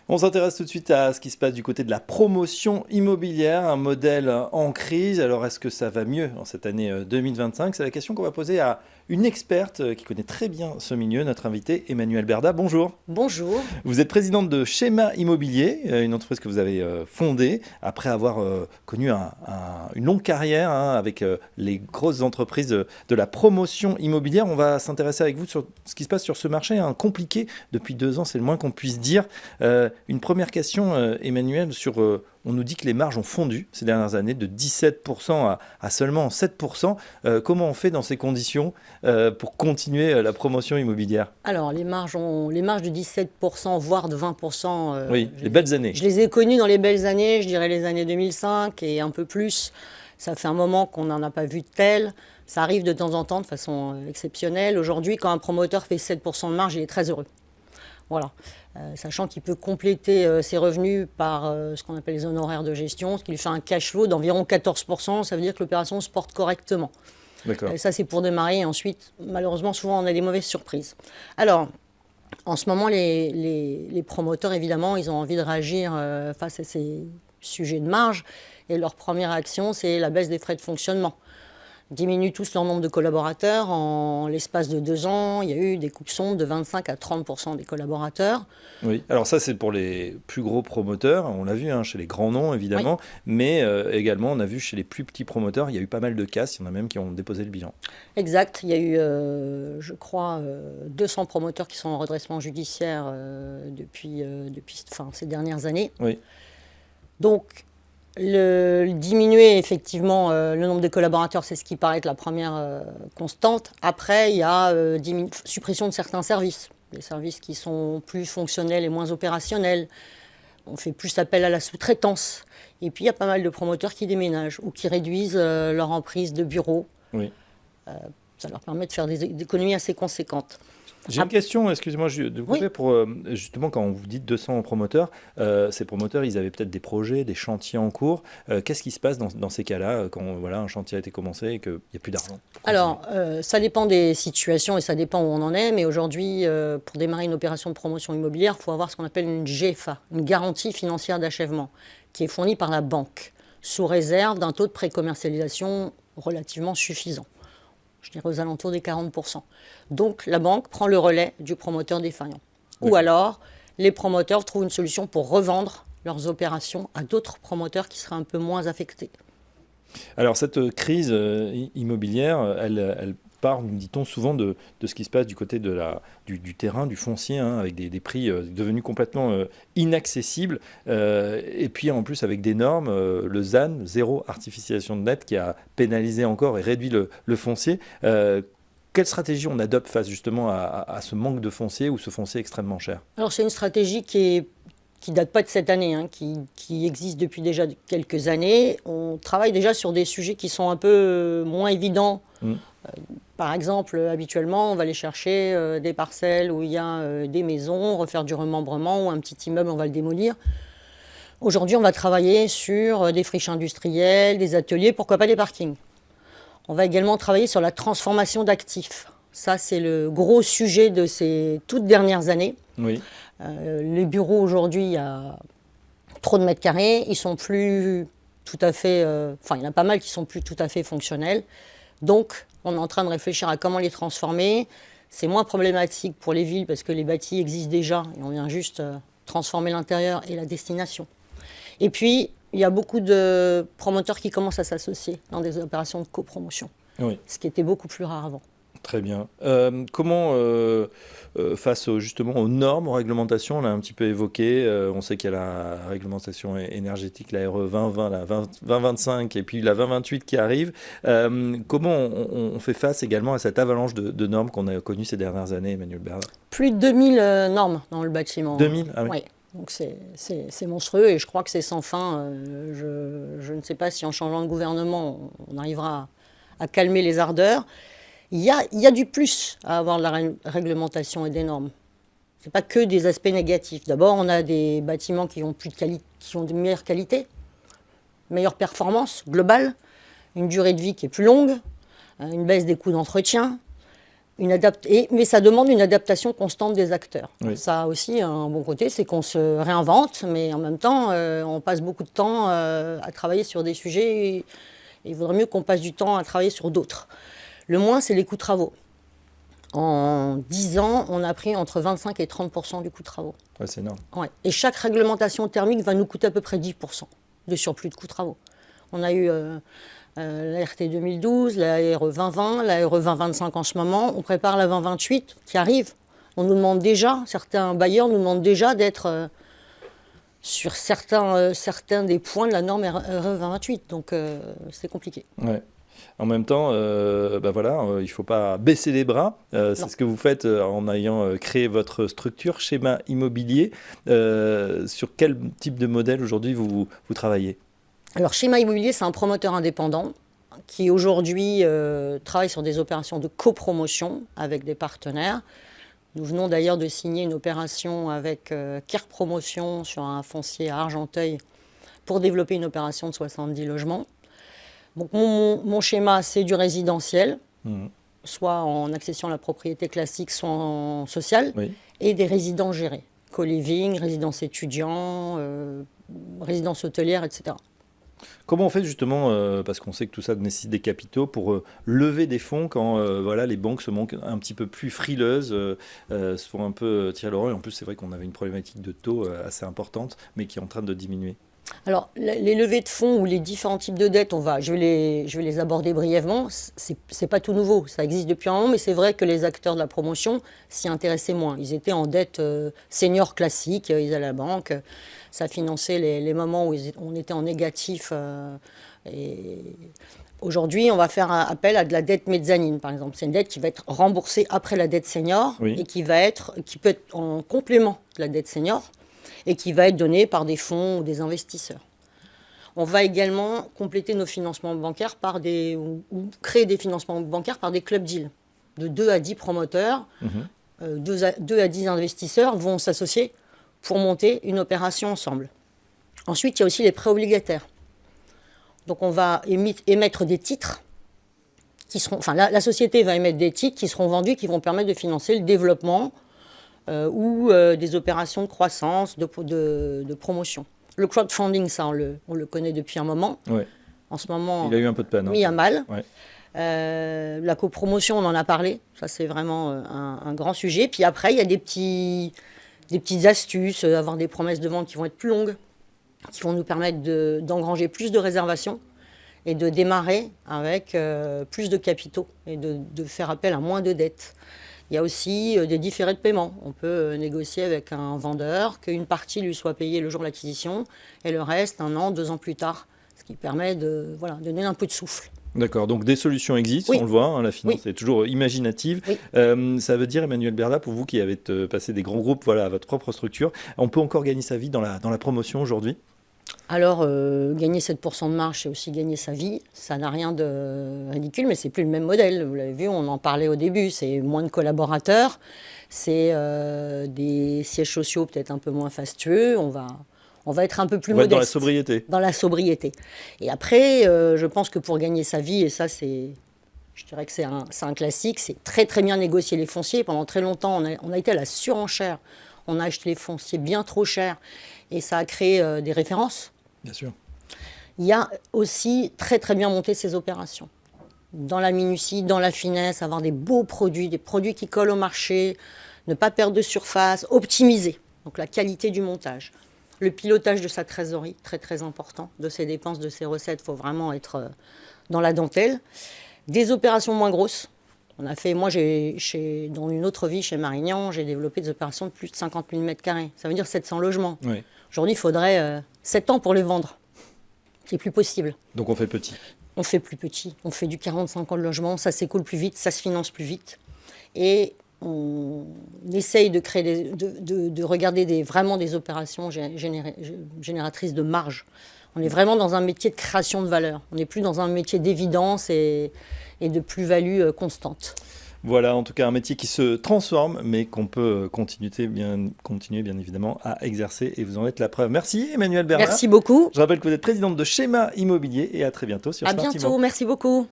On s'intéresse tout de suite à ce qui se passe du côté de la promotion immobilière, un modèle en crise. Alors, est-ce que ça va mieux en cette année 2025? C'est la question qu'on va poser à une experte qui connaît très bien ce milieu, notre invitée Emmanuelle Berda. Bonjour. Bonjour. Vous êtes présidente de Schéma Immobilier, une entreprise que vous avez fondée après avoir connu une longue carrière avec les grosses entreprises de la promotion immobilière. On va s'intéresser avec vous sur ce qui se passe sur ce marché compliqué depuis 2 ans, c'est le moins qu'on puisse dire. Une première question, Emmanuel, on nous dit que les marges ont fondu ces dernières années de 17% à seulement 7%. Comment on fait dans ces conditions pour continuer la promotion immobilière? Alors, les marges de 17%, voire de 20%. Oui, les belles années. Je les ai connues dans les belles années, je dirais les années 2005 et un peu plus. Ça fait un moment qu'on n'en a pas vu de tel. Ça arrive de temps en temps de façon exceptionnelle. Aujourd'hui, quand un promoteur fait 7% de marge, il est très heureux. Voilà. Sachant qu'il peut compléter ses revenus par ce qu'on appelle les honoraires de gestion, ce qui lui fait un cash flow d'environ 14%. Ça veut dire que l'opération se porte correctement. D'accord. Ça, c'est pour démarrer. Et ensuite, malheureusement, souvent, on a des mauvaises surprises. Alors, en ce moment, les promoteurs, évidemment, ils ont envie de réagir face à ces sujets de marge. Et leur première action, c'est la baisse des frais de fonctionnement. Ils diminuent tous leur nombre de collaborateurs. En l'espace de 2 ans, il y a eu des coupes sombres de 25 à 30% des collaborateurs. Oui, alors ça c'est pour les plus gros promoteurs, on l'a vu chez les grands noms évidemment, Oui. mais également on a vu chez les plus petits promoteurs, il y a eu pas mal de casse, il y en a même qui ont déposé le bilan. Exact. Il y a eu, je crois, 200 promoteurs qui sont en redressement judiciaire depuis ces dernières années. Oui. Donc, diminuer effectivement le nombre de collaborateurs, c'est ce qui paraît être la première constante. Après, il y a suppression de certains services, des services qui sont plus fonctionnels et moins opérationnels. On fait plus appel à la sous-traitance. Et puis, il y a pas mal de promoteurs qui déménagent ou qui réduisent leur emprise de bureaux. Oui. Ça leur permet de faire des économies assez conséquentes. J'ai une question, excusez-moi de vous couper, Oui. pour justement quand vous dites 200 promoteurs, ces promoteurs ils avaient peut-être des projets, des chantiers en cours. Qu'est-ce qui se passe dans ces cas-là quand voilà, un chantier a été commencé et qu'il n'y a plus d'argent pour continuer? Alors, ça dépend des situations et ça dépend où on en est. Mais aujourd'hui, pour démarrer une opération de promotion immobilière, il faut avoir ce qu'on appelle une GFA, une garantie financière d'achèvement, qui est fournie par la banque, sous réserve d'un taux de précommercialisation relativement suffisant. Je dirais aux alentours des 40%. Donc, la banque prend le relais du promoteur défaillant. Ou D'accord. alors, les promoteurs trouvent une solution pour revendre leurs opérations à d'autres promoteurs qui seraient un peu moins affectés. Alors cette crise immobilière, elle part, nous dit-on souvent, de ce qui se passe du côté du terrain, du foncier, avec des prix devenus complètement inaccessibles. Et puis en plus avec des normes, le ZAN, zéro artificialisation nette, qui a pénalisé encore et réduit le foncier. Quelle stratégie on adopte face justement à ce manque de foncier ou ce foncier extrêmement cher? Alors, c'est une stratégie qui date pas de cette année, qui existe depuis déjà quelques années. On travaille déjà sur des sujets qui sont un peu moins évidents. Par exemple, habituellement, on va aller chercher des parcelles où il y a des maisons, refaire du remembrement ou un petit immeuble, on va le démolir. Aujourd'hui, on va travailler sur des friches industrielles, des ateliers, pourquoi pas des parkings. On va également travailler sur la transformation d'actifs. Ça, c'est le gros sujet de ces toutes dernières années. Oui. Les bureaux aujourd'hui, il y a trop de mètres carrés, ils sont plus tout à fait, il y en a pas mal qui sont plus tout à fait fonctionnels. Donc, on est en train de réfléchir à comment les transformer. C'est moins problématique pour les villes parce que les bâtis existent déjà et on vient juste transformer l'intérieur et la destination. Et puis, il y a beaucoup de promoteurs qui commencent à s'associer dans des opérations de copromotion, Oui. ce qui était beaucoup plus rare avant. Très bien. Comment, face justement aux normes, aux réglementations, on l'a un petit peu évoqué, on sait qu'il y a la réglementation énergétique, la RE 2020, la 2025 et puis la 2028 qui arrive. Comment on fait face également à cette avalanche de normes qu'on a connue ces dernières années, Emmanuelle Berda? Plus de 2000 normes dans le bâtiment. 2000? Ah oui. Oui. Donc c'est monstrueux et je crois que c'est sans fin. Je ne sais pas si en changeant de gouvernement, on arrivera à calmer les ardeurs. Il y a du plus à avoir de la réglementation et des normes. Ce n'est pas que des aspects négatifs. D'abord, on a des bâtiments qui ont de meilleure qualité, meilleure performance globale, une durée de vie qui est plus longue, une baisse des coûts d'entretien. Mais ça demande une adaptation constante des acteurs. Oui. Ça a aussi un bon côté, c'est qu'on se réinvente, mais en même temps, on passe beaucoup de temps à travailler sur des sujets. Et il vaudrait mieux qu'on passe du temps à travailler sur d'autres. Le moins, c'est les coûts de travaux. En 10 ans, on a pris entre 25 et 30% du coût de travaux. Ouais, c'est énorme. Ouais. Et chaque réglementation thermique va nous coûter à peu près 10% de surplus de coûts de travaux. On a eu la RT 2012, la RE 2020, la RE 2025 en ce moment. On prépare la 2028 qui arrive. On nous demande déjà, certains bailleurs nous demandent déjà d'être sur certains des points de la norme RE 2028. Donc c'est compliqué. Ouais. En même temps, il ne faut pas baisser les bras. C'est ce que vous faites en ayant créé votre structure Schéma Immobilier. Sur quel type de modèle aujourd'hui vous travaillez ? Alors Schéma Immobilier, c'est un promoteur indépendant qui aujourd'hui travaille sur des opérations de copromotion avec des partenaires. Nous venons d'ailleurs de signer une opération avec Care Promotion sur un foncier à Argenteuil pour développer une opération de 70 logements. Donc mon schéma, c'est du résidentiel, soit en accession à la propriété classique, soit en social, Oui. et des résidences gérées, co-living, résidences étudiants, résidences hôtelières, etc. Comment on fait justement, parce qu'on sait que tout ça nécessite des capitaux, pour lever des fonds quand les banques se montrent un petit peu plus frileuses, se font un peu tirer l'oreille. En plus, c'est vrai qu'on avait une problématique de taux assez importante, mais qui est en train de diminuer. Alors, les levées de fonds ou les différents types de dettes, je vais les aborder brièvement. C'est pas tout nouveau, ça existe depuis un moment, mais c'est vrai que les acteurs de la promotion s'y intéressaient moins. Ils étaient en dette senior classique, ils allaient à la banque, ça finançait les moments où on était en négatif. Et aujourd'hui, on va faire appel à de la dette mezzanine, par exemple. C'est une dette qui va être remboursée après la dette senior Oui. et qui peut être en complément de la dette senior, et qui va être donnée par des fonds ou des investisseurs. On va également compléter nos financements bancaires ou créer des financements bancaires par des clubs deals. De 2 à 10 promoteurs, 2 à 10 investisseurs vont s'associer pour monter une opération ensemble. Ensuite, il y a aussi les prêts obligataires. Donc on va émettre des titres qui seront... Enfin, la société va émettre des titres qui seront vendus, qui vont permettre de financer le développement ou des opérations de croissance, de promotion. Le crowdfunding, ça, on le connaît depuis un moment. Ouais. En ce moment, il a eu un peu de peine. Mis à mal. Ouais. La copromotion, on en a parlé. Ça, c'est vraiment un grand sujet. Puis après, il y a des petites astuces, avoir des promesses de vente qui vont être plus longues, qui vont nous permettre d'engranger plus de réservations et de démarrer avec plus de capitaux et de faire appel à moins de dettes. Il y a aussi des différés de paiement. On peut négocier avec un vendeur qu'une partie lui soit payée le jour de l'acquisition et le reste 1 an, 2 ans plus tard, ce qui permet de donner un peu de souffle. D'accord, donc des solutions existent, Oui. on le voit, la finance Oui. est toujours imaginative. Oui. Ça veut dire, Emmanuel Berda, pour vous qui avez passé des grands groupes à votre propre structure, on peut encore gagner sa vie dans la promotion aujourd'hui ? Alors, gagner 7% de marge, c'est aussi gagner sa vie. Ça n'a rien de ridicule, mais c'est plus le même modèle. Vous l'avez vu, on en parlait au début. C'est moins de collaborateurs, c'est des sièges sociaux peut-être un peu moins fastueux. On va être un peu plus modeste. Dans la sobriété. Dans la sobriété. Et après, je pense que pour gagner sa vie, et ça, je dirais que c'est un classique, c'est très très bien négocier les fonciers. Pendant très longtemps, on a été à la surenchère. On a acheté les fonciers bien trop chers et ça a créé des références. Bien sûr. Il y a aussi très très bien monté ces opérations. Dans la minutie, dans la finesse, avoir des beaux produits, des produits qui collent au marché, ne pas perdre de surface, optimiser. Donc la qualité du montage. Le pilotage de sa trésorerie, très très important, de ses dépenses, de ses recettes, il faut vraiment être dans la dentelle. Des opérations moins grosses. On a fait, moi, dans une autre vie, chez Marignan, j'ai développé des opérations de plus de 50 000 m². Ça veut dire 700 logements. Oui. Aujourd'hui, il faudrait 7 ans pour les vendre. C'est plus possible. Donc on fait petit. On fait plus petit. On fait du 45 ans de logement. Ça s'écoule plus vite, ça se finance plus vite. Et on essaye de créer de regarder vraiment des opérations génératrices de marge. On est vraiment dans un métier de création de valeur. On n'est plus dans un métier d'évidence et de plus-value constante. Voilà, en tout cas un métier qui se transforme, mais qu'on peut continuer bien évidemment à exercer, et vous en êtes la preuve. Merci Emmanuel Berda. Merci beaucoup. Je rappelle que vous êtes présidente de Schéma Immobilier, et à très bientôt sur Smart Immo. À bientôt, merci beaucoup.